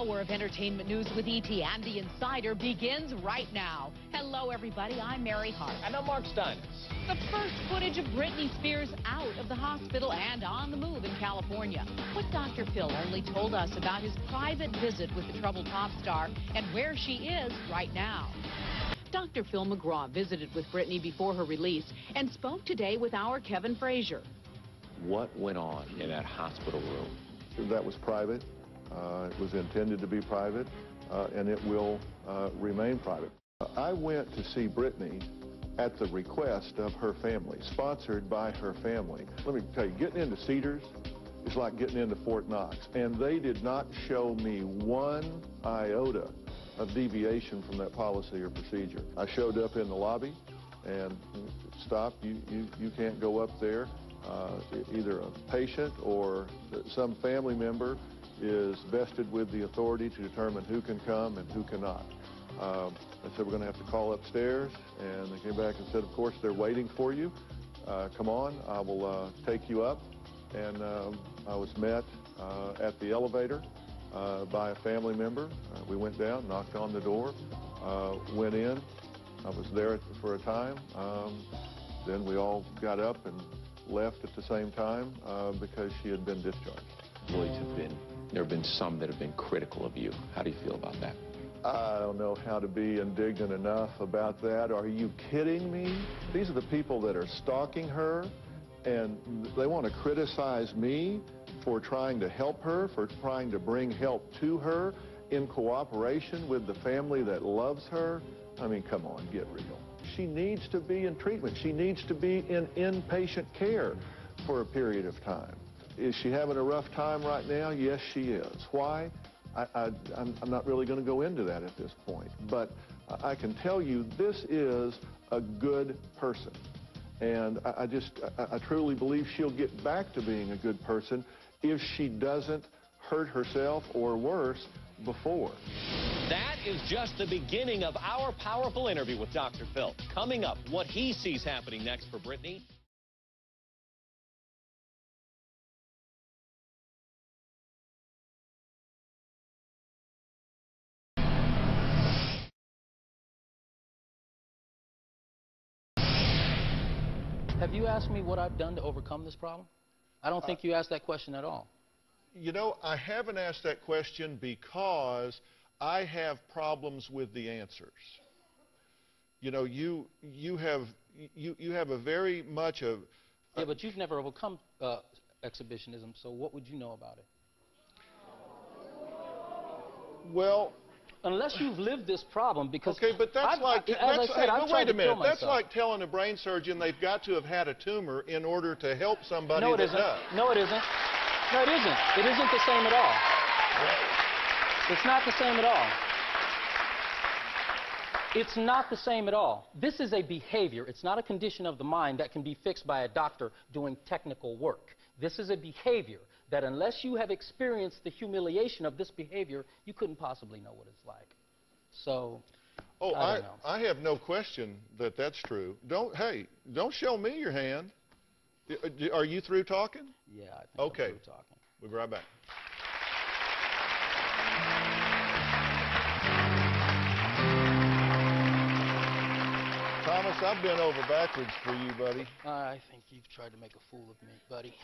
hour of entertainment news with E.T. and the Insider begins right now. Hello, everybody. I'm Mary Hart. And I'm Mark Stein. The first footage of Britney Spears out of the hospital and on the move in California. What Dr. Phil only told us about his private visit with the troubled pop star and where she is right now. Dr. Phil McGraw visited with Britney before her release and spoke today with our Kevin Frazier. What went on in that hospital room? That was private. It was intended to be private, and it will remain private. I went to see Britney at the request of her family, sponsored by her family. Let me tell you, getting into Cedars is like getting into Fort Knox, and they did not show me one iota of deviation from that policy or procedure. I showed up in the lobby and stop, you can't go up there. Either a patient or some family member is vested with the authority to determine who can come and who cannot. I said, we're going to have to call upstairs, and they came back and said, of course, they're waiting for you. Come on, I will take you up. And I was met at the elevator by a family member. We went down, knocked on the door, went in. I was there for a time. Then we all got up and left at the same time because she had been discharged. There have been some that have been critical of you. How do you feel about that? I don't know how to be indignant enough about that. Are you kidding me? These are the people that are stalking her, and they want to criticize me for trying to help her, for trying to bring help to her in cooperation with the family that loves her. I mean, come on, get real. She needs to be in treatment. She needs to be in inpatient care for a period of time. Is she having a rough time right now? Yes, she is. Why? I'm not really going to go into that at this point. But I can tell you this is a good person. And I truly believe she'll get back to being a good person if she doesn't hurt herself or worse before. That is just the beginning of our powerful interview with Dr. Phil. Coming up, what he sees happening next for Britney. Have you asked me what I've done to overcome this problem? I don't think you asked that question at all. You know, I haven't asked that question because I have problems with the answers. You know, you have a very much of... Yeah, but you've never overcome exhibitionism, so what would you know about it? Well... Unless you've lived this problem, because... Okay, but that's like... As I said, I've tried wait a to minute. kill That's myself. like telling a brain surgeon they've got to have had a tumor in order to help somebody No, it that isn't. does. No, it isn't. No, it isn't. It isn't the same at all. It's not the same at all. It's not the same at all. This is a behavior. It's not a condition of the mind that can be fixed by a doctor doing technical work. This is a behavior that unless you have experienced the humiliation of this behavior, you couldn't possibly know what it's like. So, oh, I don't know. I have no question that that's true. Hey, don't show me your hand. Are you through talking? Yeah, I think okay. I'm through talking. We'll be right back. Thomas, I've been over backwards for you, buddy. I think you've tried to make a fool of me, buddy.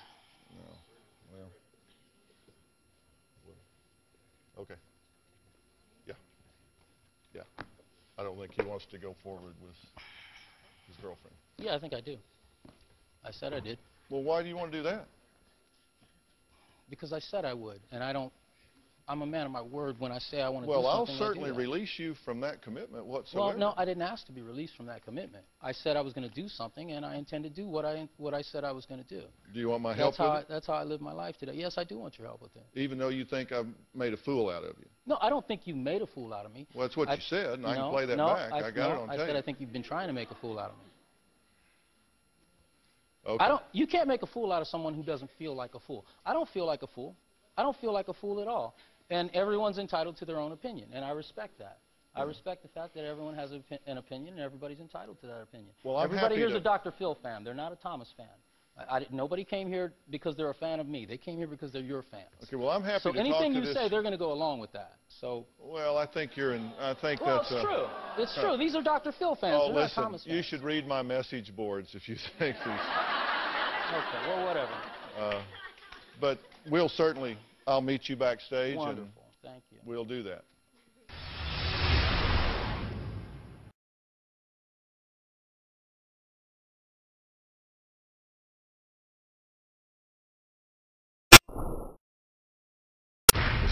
No. Well. Okay. Yeah. Yeah. I don't think he wants to go forward with his girlfriend. Yeah, I think I do. I said I did. Well, why do you want to do that? Because I said I would, and I'm a man of my word. When I say I want to well, do I'll something, certainly I do that. release you from that commitment whatsoever. Well, no, I didn't ask to be released from that commitment. I said I was going to do something, and I intend to do what I said I was going to do. Do you want my help with it? That's how I live my life today. Yes, I do want your help with it. Even though you think I've made a fool out of you? No, I don't think you made a fool out of me. Well, that's what you said, and I can play that back. I got it on tape. I said I think you've been trying to make a fool out of me. Okay. You can't make a fool out of someone who doesn't feel like a fool. I don't feel like a fool. I don't feel like a fool at all. And everyone's entitled to their own opinion, and I respect that. I respect the fact that everyone has an opinion, and everybody's entitled to that opinion. Well, I'm Everybody happy here's to... a Dr. Phil fan. They're not a Thomas fan. Nobody came here because they're a fan of me. They came here because they're your fans. Okay, well, I'm happy so to talk anything to you this. say, they're going to go along with that. So. Well, I think Well, that's it's true. It's true. These are Dr. Phil fans. Oh, They're not listen, Thomas fans. you should read my message boards if you think these. Okay, well, whatever. But I'll meet you backstage. Wonderful. And Thank you. we'll do that.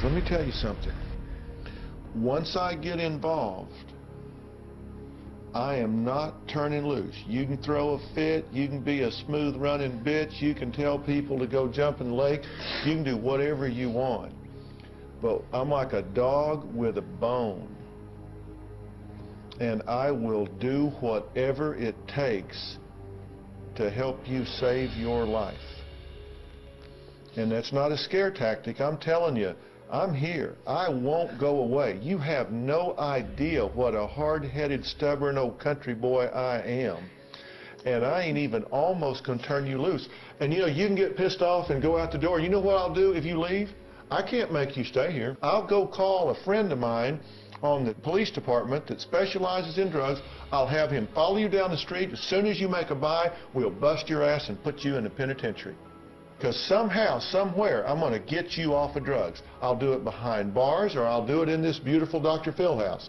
Let me tell you something. Once I get involved, I am not turning loose. You can throw a fit, you can be a smooth running bitch, you can tell people to go jump in the lake, you can do whatever you want. But I'm like a dog with a bone. And I will do whatever it takes to help you save your life. And that's not a scare tactic. I'm telling you, I'm here. I won't go away. You have no idea what a hard-headed, stubborn old country boy I am. And I ain't even almost gonna turn you loose. And you know, you can get pissed off and go out the door. You know what I'll do if you leave? I can't make you stay here. I'll go call a friend of mine on the police department that specializes in drugs. I'll have him follow you down the street. As soon as you make a buy, we'll bust your ass and put you in the penitentiary. Because somehow, somewhere, I'm going to get you off of drugs. I'll do it behind bars, or I'll do it in this beautiful Dr. Phil house.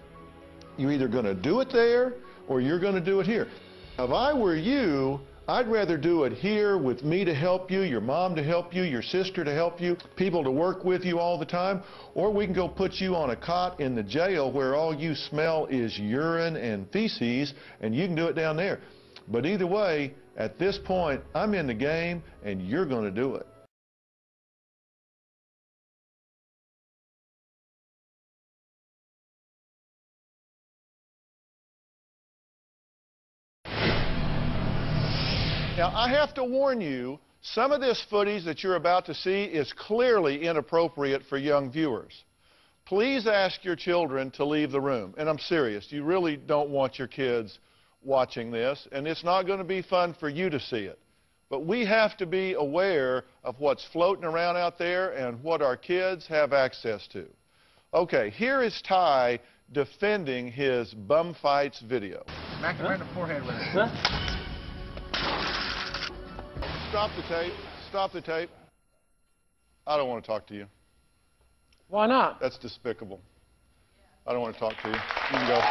You're either going to do it there, or you're going to do it here. If I were you, I'd rather do it here with me to help you, your mom to help you, your sister to help you, people to work with you all the time, or we can go put you on a cot in the jail where all you smell is urine and feces, and you can do it down there. But either way, at this point, I'm in the game, and you're going to do it. Now, I have to warn you, some of this footage that you're about to see is clearly inappropriate for young viewers. Please ask your children to leave the room. And I'm serious. You really don't want your kids watching this, and it's not going to be fun for you to see it. But we have to be aware of what's floating around out there and what our kids have access to. Okay, here is Ty defending his bum fights video. Smack him right in the forehead with it. Huh? Stop the tape. Stop the tape. I don't want to talk to you. Why not? That's despicable. I don't want to talk to you. You can go.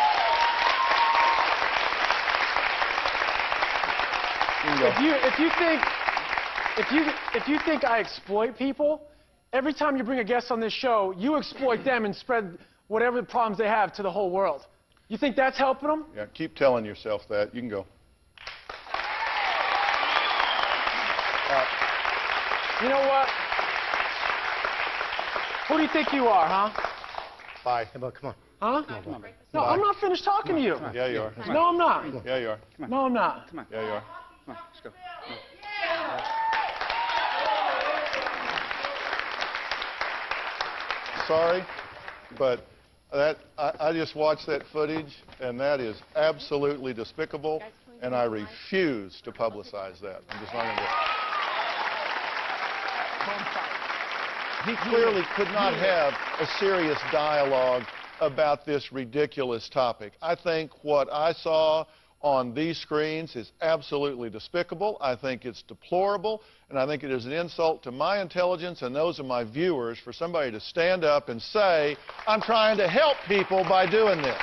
If you think I exploit people, every time you bring a guest on this show, you exploit them and spread whatever problems they have to the whole world. You think that's helping them? Yeah, keep telling yourself that. You can go. You know what? Who do you think you are, huh? Bye. Hey, bud, come on. Huh? Come on, No, I'm not finished talking to you. Yeah, you are. No, I'm not. Yeah, you are. No, I'm not. Come on. Yeah, you are. Come on, let's go. Sorry, but I just watched that footage, and that is absolutely despicable, and I refuse to publicize that. I'm just not going to do it. He clearly could not have a serious dialogue about this ridiculous topic. I think what I saw on these screens is absolutely despicable. I think it's deplorable, and I think it is an insult to my intelligence and those of my viewers for somebody to stand up and say, I'm trying to help people by doing this.